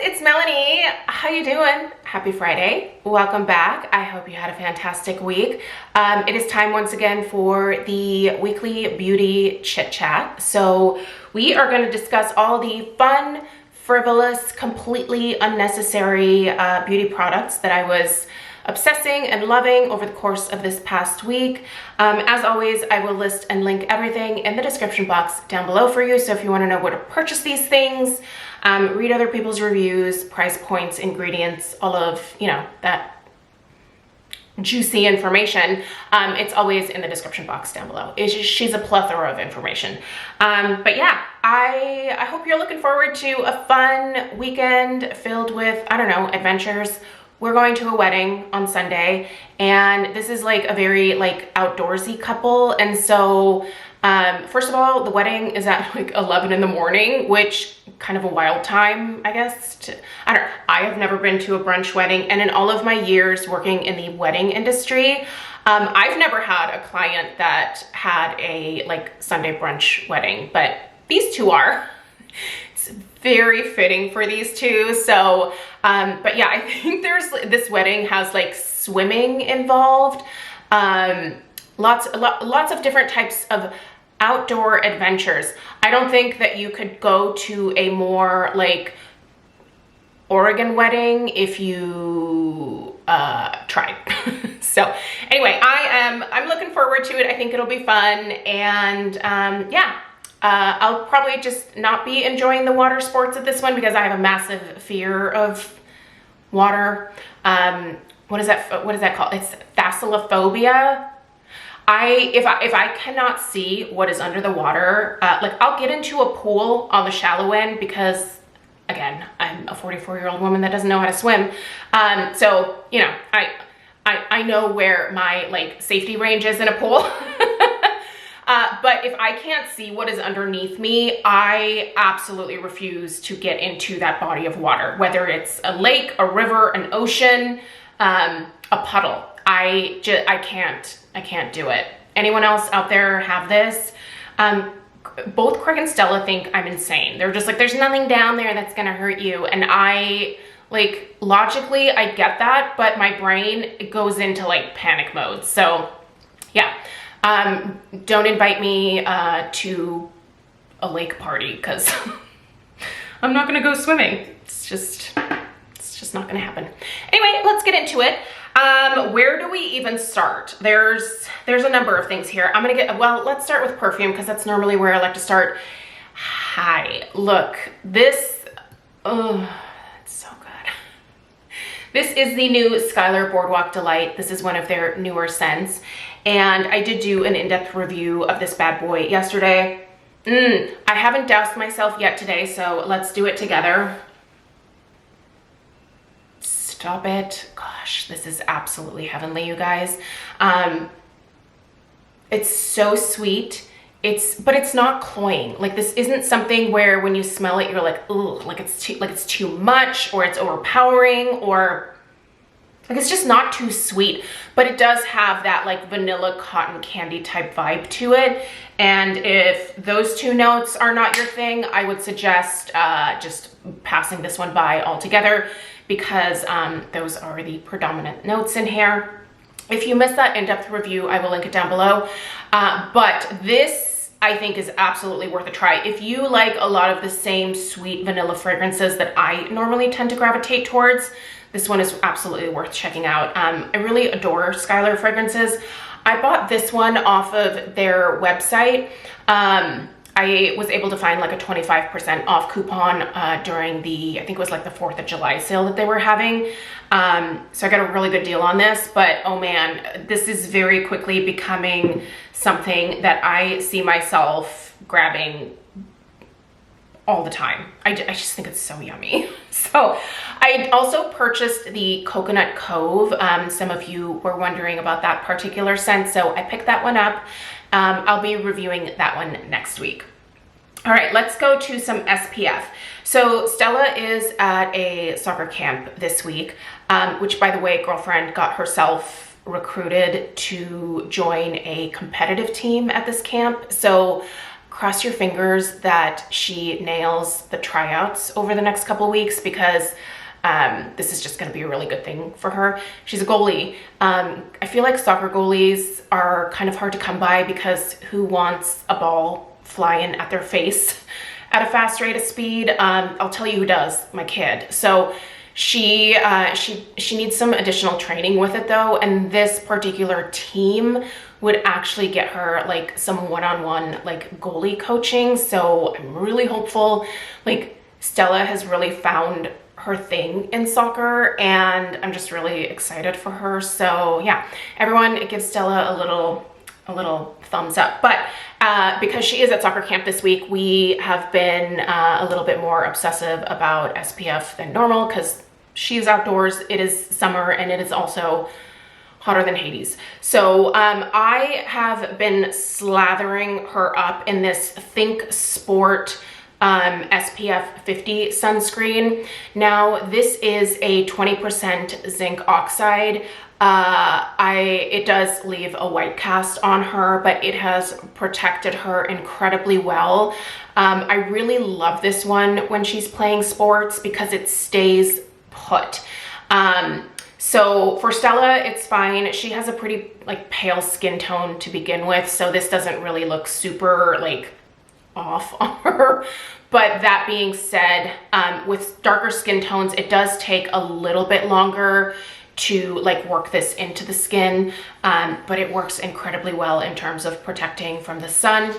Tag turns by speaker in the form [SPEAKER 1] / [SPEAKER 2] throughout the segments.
[SPEAKER 1] it's Melanie. How you doing? Happy Friday. Welcome back. I hope you had a fantastic week. It is time once again for the weekly beauty chit chat. So we are going to discuss all the fun, frivolous, completely unnecessary beauty products that I was obsessing and loving over the course of this past week. As always, I will list and link everything in the description box down below for you. So if you want to know where to purchase these things, read other people's reviews, price points, ingredients, all of, that juicy information, it's always in the description box down below. She's a plethora of information. But yeah, I hope you're looking forward to a fun weekend filled with, adventures. We're going to a wedding on Sunday, and this is like a very outdoorsy couple. And so, first of all, the wedding is at 11 in the morning, which kind of a wild time, I guess. I have never been to a brunch wedding, and in all of my years working in the wedding industry, I've never had a client that had a Sunday brunch wedding, but these two are. It's very fitting for these two. So, but yeah, I think this wedding has swimming involved, lots of different types of outdoor adventures. I don't think that you could go to a more Oregon wedding if you tried. So anyway, I'm looking forward to it. I think it'll be fun, and yeah. I'll probably just not be enjoying the water sports at this one because I have a massive fear of water. What is that called? It's thalassophobia. If I cannot see what is under the water, I'll get into a pool on the shallow end because, again, I'm a 44-year-old woman that doesn't know how to swim. So, I know where my safety range is in a pool. But if I can't see what is underneath me, I absolutely refuse to get into that body of water, whether it's a lake, a river, an ocean, a puddle. I can't do it. Anyone else out there have this? Both Craig and Stella think I'm insane. They're just there's nothing down there that's gonna hurt you. And I, logically, I get that, but my brain goes into panic mode. So yeah. Don't invite me to a lake party because I'm not gonna go swimming. It's just not gonna happen. Anyway, let's get into it. Where do we even start? There's a number of things here. Let's start with perfume because that's normally where I like to start. Hi, look, this, oh, it's so good. This is the new Skylar Boardwalk Delight. This is one of their newer scents. And I did do an in-depth review of this bad boy yesterday. I haven't doused myself yet today, so let's do it together. Stop it. Gosh, this is absolutely heavenly, you guys. It's so sweet. But it's not cloying. This isn't something where when you smell it, you're ooh, it's too much, or it's overpowering, or it's just not too sweet, but it does have that vanilla cotton candy type vibe to it. And if those two notes are not your thing, I would suggest just passing this one by altogether because those are the predominant notes in here. If you missed that in-depth review, I will link it down below. But this, I think, is absolutely worth a try. If you like a lot of the same sweet vanilla fragrances that I normally tend to gravitate towards, this one is absolutely worth checking out. I really adore Skylar fragrances. I bought this one off of their website. I was able to find a 25% off coupon during I think it was the 4th of July sale that they were having. So I got a really good deal on this, but oh man, this is very quickly becoming something that I see myself grabbing all the time. I just think it's so yummy. So I also purchased the Coconut Cove. Some of you were wondering about that particular scent, so I picked that one up. I'll be reviewing that one next week. All right, let's go to some SPF. So Stella is at a soccer camp this week, which, by the way, girlfriend got herself recruited to join a competitive team at this camp. So cross your fingers that she nails the tryouts over the next couple weeks, because this is just going to be a really good thing for her. She's a goalie. I feel like soccer goalies are kind of hard to come by, because who wants a ball flying at their face at a fast rate of speed? I'll tell you who does, my kid. So she needs some additional training with it though, and this particular team would actually get her like some one-on-one like goalie coaching. So I'm really hopeful. Like, Stella has really found her thing in soccer, and I'm just really excited for her. So yeah, everyone give Stella a little thumbs up. But because she is at soccer camp this week, we have been a little bit more obsessive about SPF than normal, because she's outdoors, it is summer, and it is also hotter than Hades. So I have been slathering her up in this Think Sport SPF 50 sunscreen. Now, this is a 20% zinc oxide. It does leave a white cast on her, but it has protected her incredibly well. I really love this one when she's playing sports, because it stays put. So for Stella, it's fine. She has a pretty like pale skin tone to begin with, so this doesn't really look super like off on her. But that being said, with darker skin tones, it does take a little bit longer to like work this into the skin, but it works incredibly well in terms of protecting from the sun.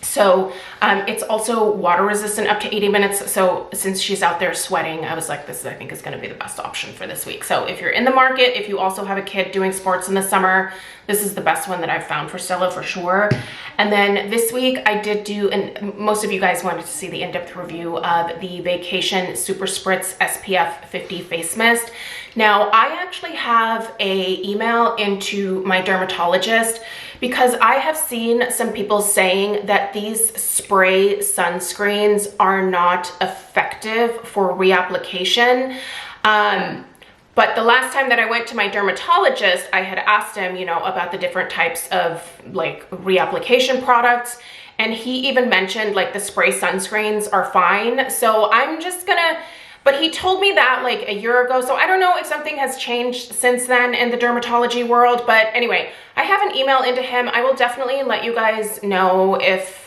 [SPEAKER 1] So it's also water resistant up to 80 minutes. So since she's out there sweating, I was like, this I think is going to be the best option for this week. So if you're in the market, if you also have a kid doing sports in the summer, this is the best one that I've found for Stella for sure. And then this week I did do, and most of you guys wanted to see the in-depth review of the Vacation Super Spritz SPF 50 Face Mist. Now, I actually have a email into my dermatologist, because I have seen some people saying that these spray sunscreens are not effective for reapplication. But the last time that I went to my dermatologist, I had asked him, you know, about the different types of like reapplication products. And he even mentioned like the spray sunscreens are fine. So I'm just gonna, but he told me that like a year ago. So I don't know if something has changed since then in the dermatology world. But anyway, I have an email into him. I will definitely let you guys know if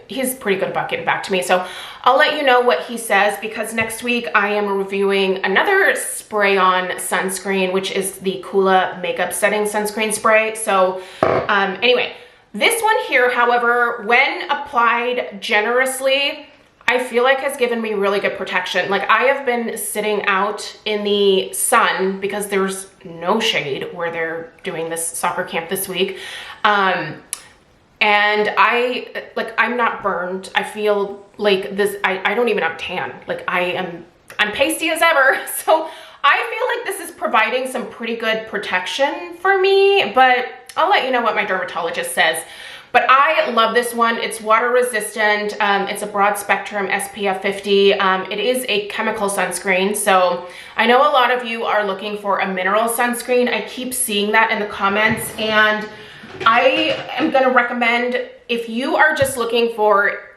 [SPEAKER 1] he's pretty good about getting back to me. So I'll let you know what he says, because next week I am reviewing another spray-on sunscreen, which is the Kula Makeup Setting Sunscreen Spray. So anyway, this one here, however, when applied generously, I feel like has given me really good protection. Like, I have been sitting out in the sun because there's no shade where they're doing this soccer camp this week. And I'm not burned. I feel like this, I don't even have tan. Like I'm pasty as ever. So I feel like this is providing some pretty good protection for me, but I'll let you know what my dermatologist says. But I love this one. It's water resistant. It's a broad spectrum SPF 50. It is a chemical sunscreen. So I know a lot of you are looking for a mineral sunscreen. I keep seeing that in the comments, and I am gonna recommend, if you are just looking for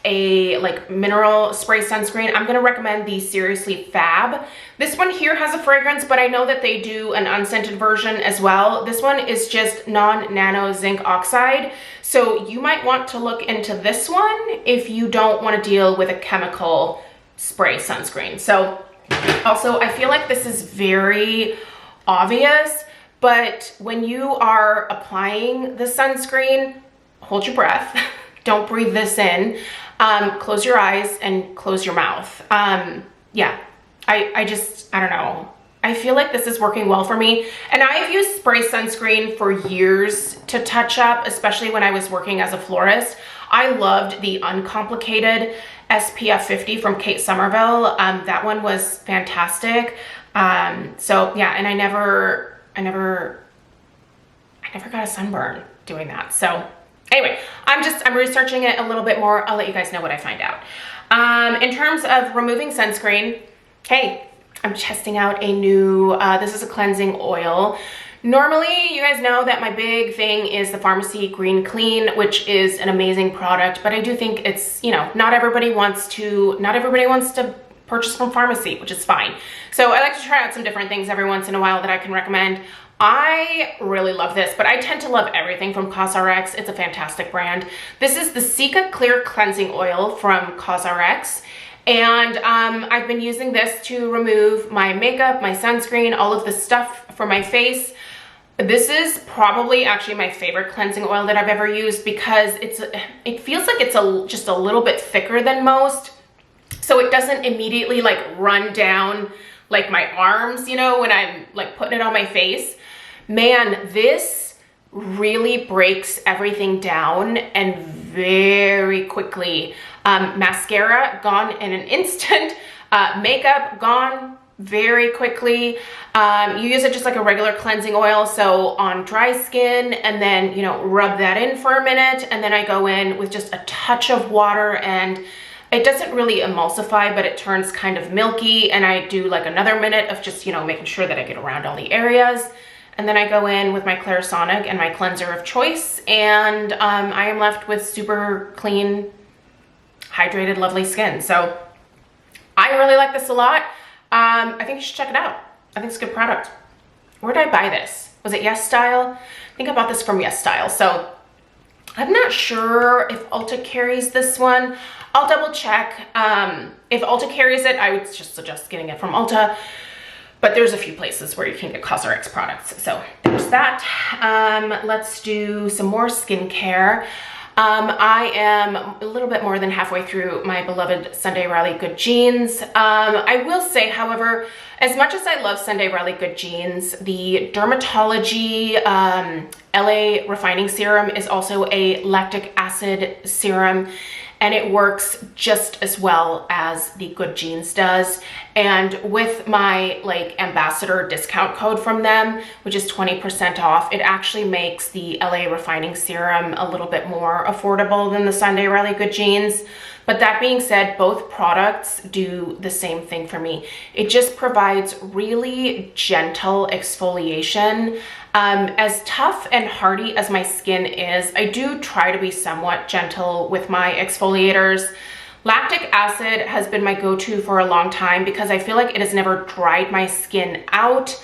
[SPEAKER 1] a like mineral spray sunscreen, I'm gonna recommend the Seriously Fab. This one here has a fragrance, but I know that they do an unscented version as well. This one is just non-nano zinc oxide. So you might want to look into this one if you don't want to deal with a chemical spray sunscreen. So also, I feel like this is very obvious, but when you are applying the sunscreen, hold your breath. Don't breathe this in. Close your eyes and close your mouth. Yeah, I don't know. I feel like this is working well for me. And I've used spray sunscreen for years to touch up, especially when I was working as a florist. I loved the uncomplicated SPF 50 from Kate Somerville. That one was fantastic. So yeah, and I never got a sunburn doing that. So anyway, I'm researching it a little bit more. I'll let you guys know what I find out. In terms of removing sunscreen, hey, I'm testing out a new, this is a cleansing oil. Normally, you guys know that my big thing is the Pharmacy Green Clean, which is an amazing product, but I do think it's, you know, not everybody wants to purchase from pharmacy, which is fine. So I like to try out some different things every once in a while that I can recommend. I really love this, but I tend to love everything from CosRx. It's a fantastic brand. This is the Cica Clear Cleansing Oil from CosRx. And I've been using this to remove my makeup, my sunscreen, all of the stuff from my face. This is probably actually my favorite cleansing oil that I've ever used because it feels like it's just a little bit thicker than most. So it doesn't immediately like run down like my arms, you know, when I'm like putting it on my face. Man, this really breaks everything down and very quickly. Mascara gone in an instant, makeup gone very quickly. You use it just like a regular cleansing oil, so on dry skin, and then, you know, rub that in for a minute, and then I go in with just a touch of water, and it doesn't really emulsify, but it turns kind of milky, and I do like another minute of just, you know, making sure that I get around all the areas. And then I go in with my Clarisonic and my cleanser of choice, and I am left with super clean, hydrated, lovely skin. So I really like this a lot. I think you should check it out. I think it's a good product. Where did I buy this? Was it Yes Style? I think I bought this from Yes Style. So I'm not sure if Ulta carries this one. I'll double check. If Ulta carries it, I would just suggest getting it from Ulta. But there's a few places where you can get CosRx products. So there's that. Let's do some more skincare. I am a little bit more than halfway through my beloved Sunday Riley Good Jeans. I will say, however, as much as I love Sunday Riley Good Jeans, the Dermatology LA Refining Serum is also a lactic acid serum, and it works just as well as the Good Jeans does. And with my like ambassador discount code from them, which is 20% off, it actually makes the LA Refining Serum a little bit more affordable than the Sunday Riley Good Jeans. But that being said, both products do the same thing for me. It just provides really gentle exfoliation. As tough and hardy as my skin is, I do try to be somewhat gentle with my exfoliators. Lactic acid has been my go-to for a long time because I feel like it has never dried my skin out.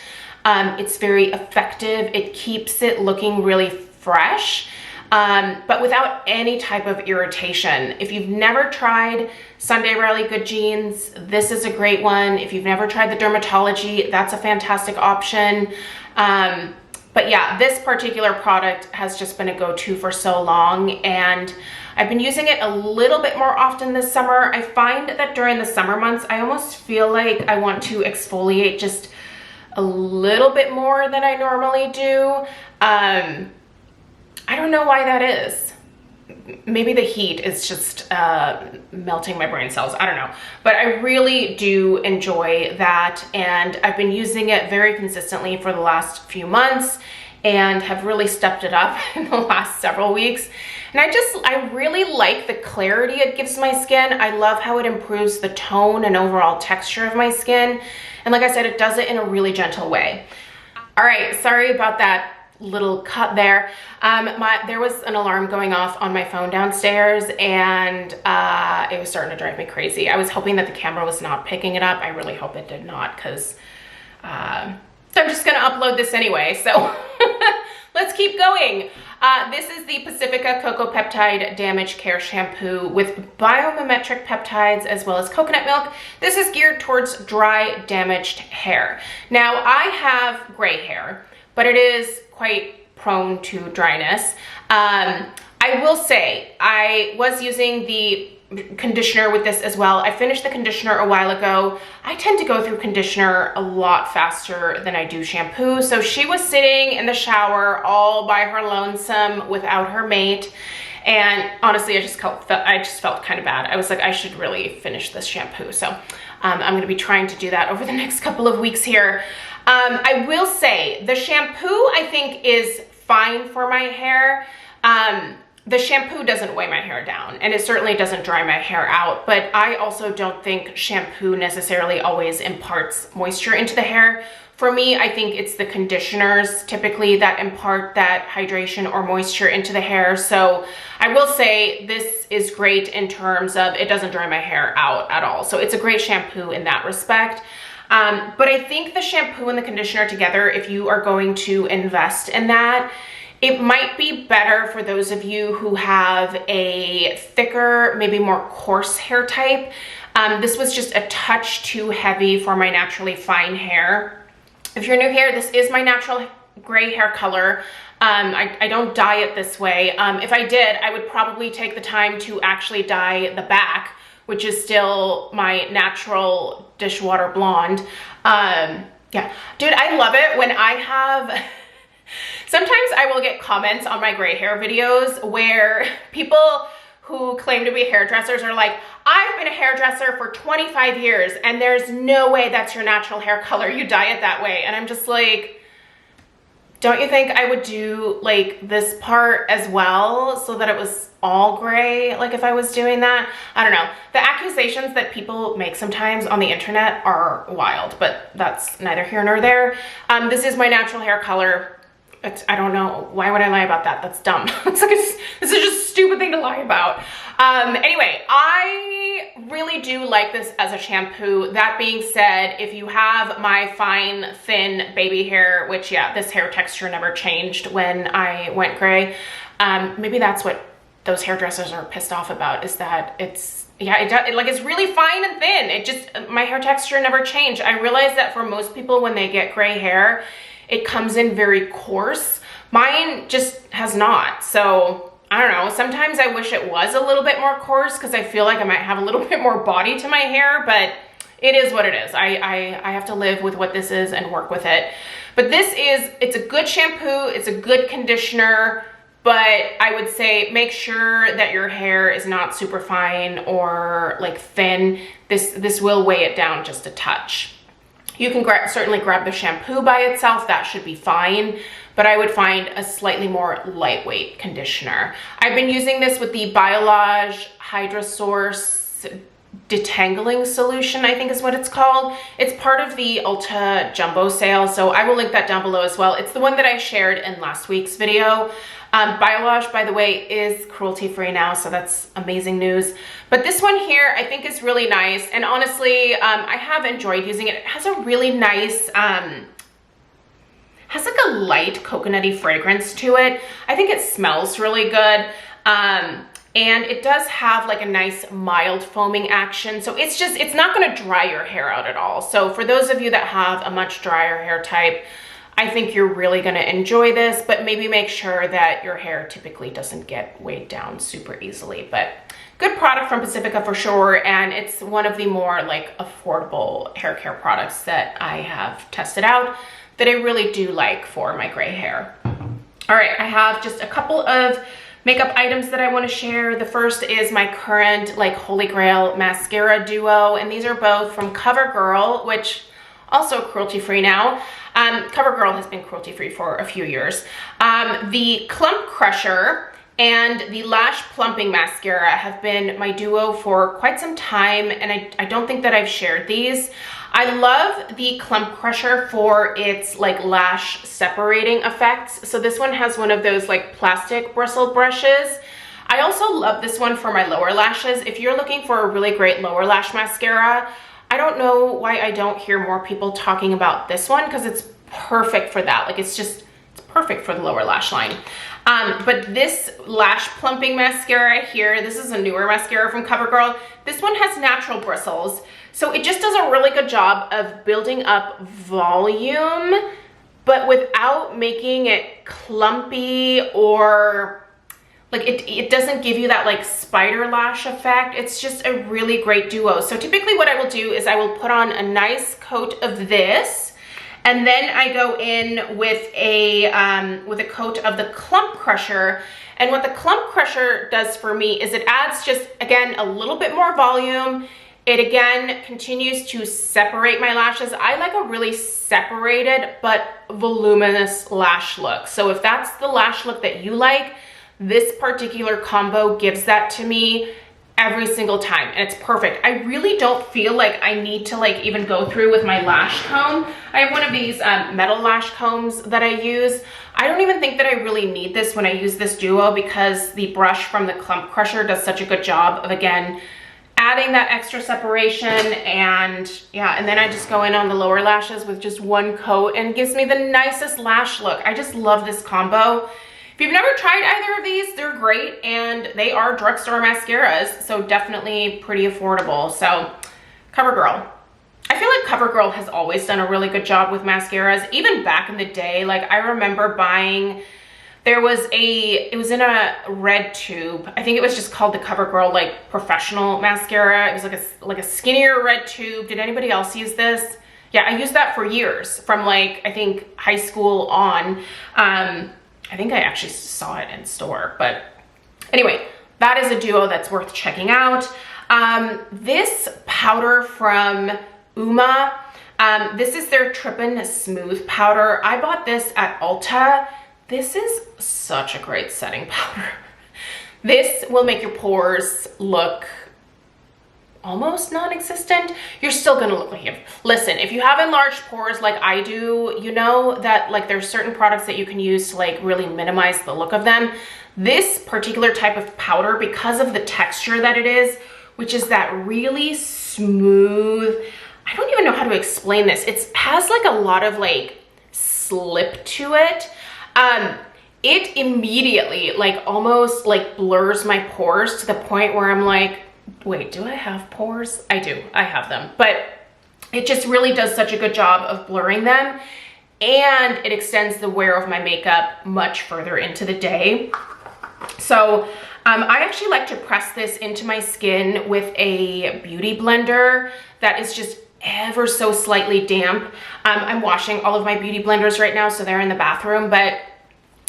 [SPEAKER 1] It's very effective. It keeps it looking really fresh, but without any type of irritation. If you've never tried Sunday Riley Good Jeans, this is a great one. If you've never tried the Dermatology, that's a fantastic option. But yeah, this particular product has just been a go-to for so long, and I've been using it a little bit more often this summer. I find that during the summer months, I almost feel like I want to exfoliate just a little bit more than I normally do. I don't know why that is. Maybe the heat is just melting my brain cells. I don't know. But I really do enjoy that. And I've been using it very consistently for the last few months and have really stepped it up in the last several weeks. And I really like the clarity it gives my skin. I love how it improves the tone and overall texture of my skin. And like I said, it does it in a really gentle way. All right, sorry about that little cut there. There was an alarm going off on my phone downstairs, and it was starting to drive me crazy. I was hoping that the camera was not picking it up. I really hope it did not, because so I'm just gonna upload this anyway. So let's keep going. This is the Pacifica Cocoa Peptide Damage Care Shampoo with biomimetic peptides as well as coconut milk. This is geared towards dry, damaged hair. Now, I have gray hair, but it is quite prone to dryness. I will say, I was using the conditioner with this as well. I finished the conditioner a while ago. I tend to go through conditioner a lot faster than I do shampoo. So she was sitting in the shower all by her lonesome without her mate. And honestly, I just felt kind of bad. I was like, I should really finish this shampoo. So I'm gonna be trying to do that over the next couple of weeks here. I will say the shampoo I think is fine for my hair. the shampoo doesn't weigh my hair down, and it certainly doesn't dry my hair out, but I also don't think shampoo necessarily always imparts moisture into the hair. For me, I think it's the conditioners typically that impart that hydration or moisture into the hair. So I will say this is great in terms of it doesn't dry my hair out at all. So it's a great shampoo in that respect. But I think the shampoo and the conditioner together, if you are going to invest in that, it might be better for those of you who have a thicker, maybe more coarse hair type. This was just a touch too heavy for my naturally fine hair. If you're new here, this is my natural gray hair color. I don't dye it this way. If I did, I would probably take the time to actually dye the back, which is still my natural dishwater blonde. Yeah, dude, I love it when I have, sometimes I will get comments on my gray hair videos where people who claim to be hairdressers are like, I've been a hairdresser for 25 years and there's no way that's your natural hair color. You dye it that way. And I'm just like, don't you think I would do like this part as well so that it was all gray? Like if I was doing that, I don't know. The accusations that people make sometimes on the internet are wild, but that's neither here nor there. This is my natural hair color. I don't know. Why would I lie about that? That's dumb. It's like this is just a stupid thing to lie about. Anyway, I really do like this as a shampoo. That being said, if you have my fine, thin baby hair, which yeah, this hair texture never changed when I went gray. Maybe that's what those hairdressers are pissed off about, is that it's, yeah, it's really fine and thin. It just, my hair texture never changed. I realize that for most people when they get gray hair, it comes in very coarse. Mine just has not. So I don't know. Sometimes I wish it was a little bit more coarse because I feel like I might have a little bit more body to my hair, but it is what it is. I have to live with what this is and work with it. But this is, it's a good shampoo. It's a good conditioner, but I would say make sure that your hair is not super fine or like thin. This will weigh it down just a touch. You can certainly grab the shampoo by itself, that should be fine, but I would find a slightly more lightweight conditioner. I've been using this with the Biolage Hydra Source Detangling Solution, I think is what it's called. It's part of the Ulta Jumbo sale, so I will link that down below as well. It's the one that I shared in last week's video. Biolage, by the way, is cruelty-free now, so that's amazing news. But this one here, I think is really nice. And honestly, I have enjoyed using it. It has a really nice, has like a light coconutty fragrance to it. I think it smells really good. And it does have like a nice mild foaming action. So it's just, it's not gonna dry your hair out at all. So for those of you that have a much drier hair type, I think you're really gonna enjoy this, but maybe make sure that your hair typically doesn't get weighed down super easily. But good product from Pacifica for sure, and it's one of the more like affordable hair care products that I have tested out that I really do like for my gray hair. All right, I have just a couple of makeup items that I want to share. The first is my current like holy grail mascara duo, and these are both from CoverGirl, which also cruelty-free now. CoverGirl has been cruelty-free for a few years. The Clump Crusher and the Lash Plumping Mascara have been my duo for quite some time, and I don't think that I've shared these. I love the Clump Crusher for its like lash separating effects. So this one has one of those like plastic bristle brushes. I also love this one for my lower lashes. If you're looking for a really great lower lash mascara, I don't know why I don't hear more people talking about this one, because it's perfect for that. Like it's perfect for the lower lash line. But this lash plumping mascara here, this is a newer mascara from CoverGirl. This one has natural bristles. So it just does a really good job of building up volume, but without making it clumpy or like it doesn't give you that like spider lash effect. It's just a really great duo. So typically what I will do is I will put on a nice coat of this, and then I go in with a coat of the Clump Crusher. And what the Clump Crusher does for me is it adds just, again, a little bit more volume. It again continues to separate my lashes. I like a really separated but voluminous lash look. So if that's the lash look that you like, this particular combo gives that to me every single time, and it's perfect. I really don't feel like I need to like even go through with my lash comb. I have one of these metal lash combs that I use. I don't even think that I really need this when I use this duo, because the brush from the Clump Crusher does such a good job of, again, adding that extra separation. And yeah, and then I just go in on the lower lashes with just one coat, and it gives me the nicest lash look. I just love this combo. If you've never tried either of these, they're great, and they are drugstore mascaras, so definitely pretty affordable. So CoverGirl. I feel like CoverGirl has always done a really good job with mascaras, even back in the day. Like, I remember buying, it was in a red tube. I think it was just called the CoverGirl like professional mascara. It was like a skinnier red tube. Did anybody else use this? Yeah, I used that for years, from like, I think high school on. I think I actually saw it in store, but anyway, that is a duo that's worth checking out. This powder from Uma, this is their Trippin' Smooth powder. I bought this at Ulta. This is such a great setting powder. This will make your pores look almost non-existent. You're still gonna look like you have, listen, if you have enlarged pores like I do, you know that like there's certain products that you can use to like really minimize the look of them. This particular type of powder, because of the texture that it is, which is that really smooth, I don't even know how to explain this. It has like a lot of like slip to it. It immediately like almost like blurs my pores to the point where I'm like, wait, do I have pores? I do, I have them, but it just really does such a good job of blurring them, and it extends the wear of my makeup much further into the day. So I actually like to press this into my skin with a beauty blender that is just ever so slightly damp. I'm washing all of my beauty blenders right now, so they're in the bathroom, but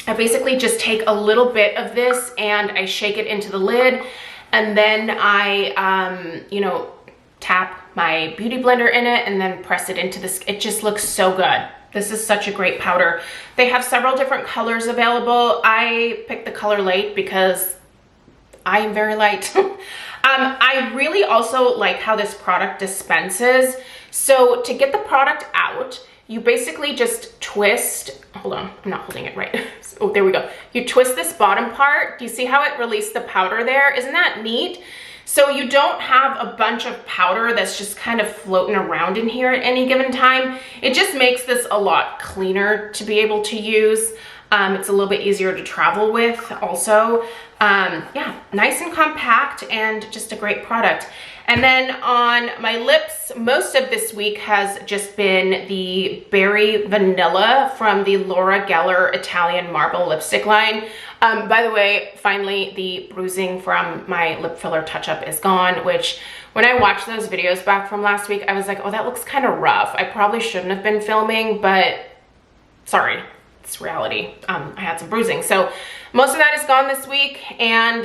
[SPEAKER 1] I basically just take a little bit of this and I shake it into the lid, and then I, you know, tap my beauty blender in it and then press it into this. It just looks so good. This is such a great powder. They have several different colors available. I picked the color light because I am very light. I really also like how this product dispenses. So to get the product out, you basically just twist, hold on, I'm not holding it right. Oh, there we go. You twist this bottom part. Do you see how it released the powder there? Isn't that neat? So you don't have a bunch of powder that's just kind of floating around in here at any given time. It just makes this a lot cleaner to be able to use. It's a little bit easier to travel with also. Yeah, nice and compact and just a great product. And then on my lips, most of this week has just been the Berry Vanilla from the Laura Geller Italian Marble Lipstick line. By the way, finally, the bruising from my lip filler touch-up is gone, which when I watched those videos back from last week, I was like, oh, that looks kind of rough. I probably shouldn't have been filming, but sorry. It's reality. I had some bruising. So most of that is gone this week, and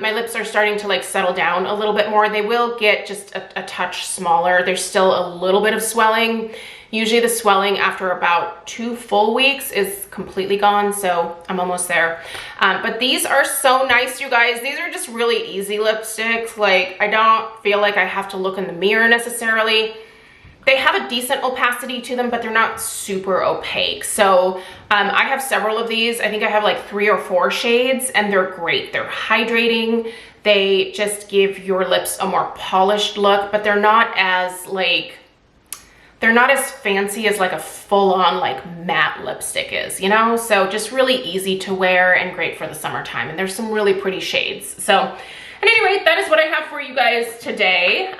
[SPEAKER 1] my lips are starting to like settle down a little bit more. They will get just a touch smaller. There's still a little bit of swelling. Usually the swelling after about 2 full weeks is completely gone, so I'm almost there. But these are so nice, you guys. These are just really easy lipsticks. Like, I don't feel like I have to look in the mirror necessarily. They have a decent opacity to them, but they're not super opaque. So I have several of these. I think I have like 3 or 4 shades, and they're great. They're hydrating. They just give your lips a more polished look, but they're not as like, they're not as fancy as like a full-on like matte lipstick is, you know? So just really easy to wear and great for the summertime. And there's some really pretty shades. So, and anyway, that is what I have for you guys today.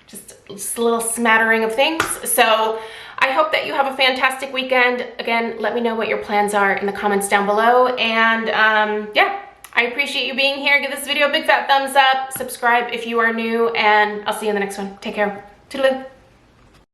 [SPEAKER 1] Just a little smattering of things. So I hope that you have a fantastic weekend. Again, let me know what your plans are in the comments down below. And yeah, I appreciate you being here. Give this video a big fat thumbs up. Subscribe if you are new, and I'll see you in the next one. Take care. Toodaloo.